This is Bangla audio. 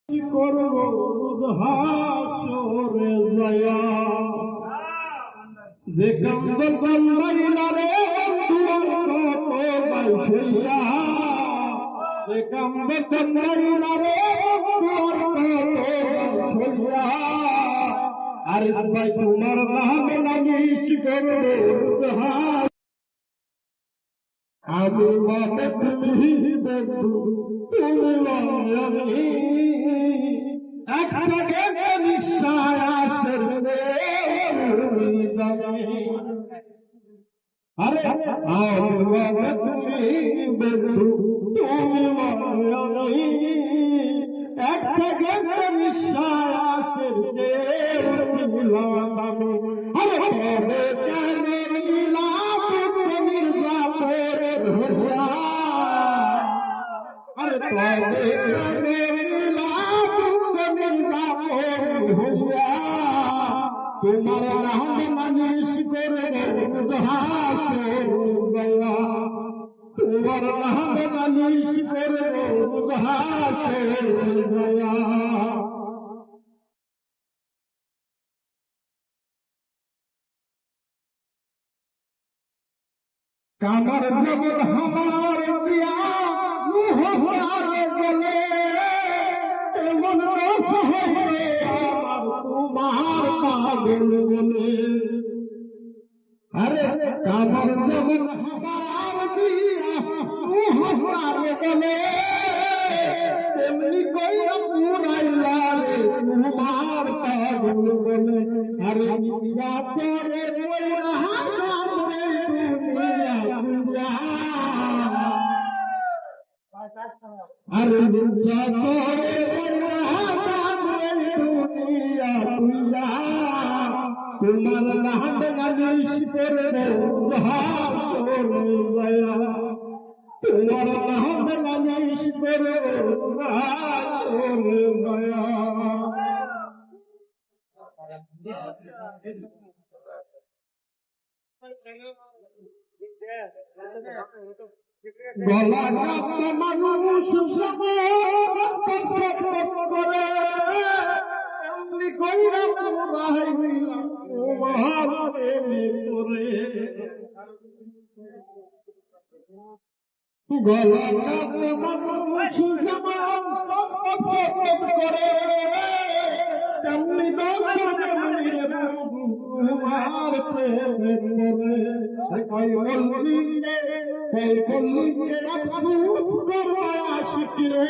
করব হাসরে যায়া যে কান্দ কান্দাইলা রে দুয়ার কত বাইছিয়া যে কান্দ কান্দাইলা রে দুয়ার কত বাইছিয়া আরে ভাই তোমার নাম লাগিস করব আমি মাকে তুমি বন্ধু তুমি আমি একটাকে নিঃশ্বাসের আরে আমি তুমি বন্ধু তুমি আমি একটাকে নিঃশ্বাসের अरे तुम्हारा नाम मनीष करे तुम्हारा नाम मनीष करे गया कामर जबर हमार दिया मुहारे गले मन रस है तुम्हार पागल गले अरे कामर जबर हमार दिया मुहारे गले तेमनी कोई पूरा रे तुम्हार पागल गले अरे या तेरे कोई रहा अरे तुम्हार नाम मनीष करे गया तुम्हार नाम मनीष करे गया গলা কাঁপতে মানুষ করে এমনি কইরা গলা কাঁপতে মানুষ করে এমনি প্রেম করে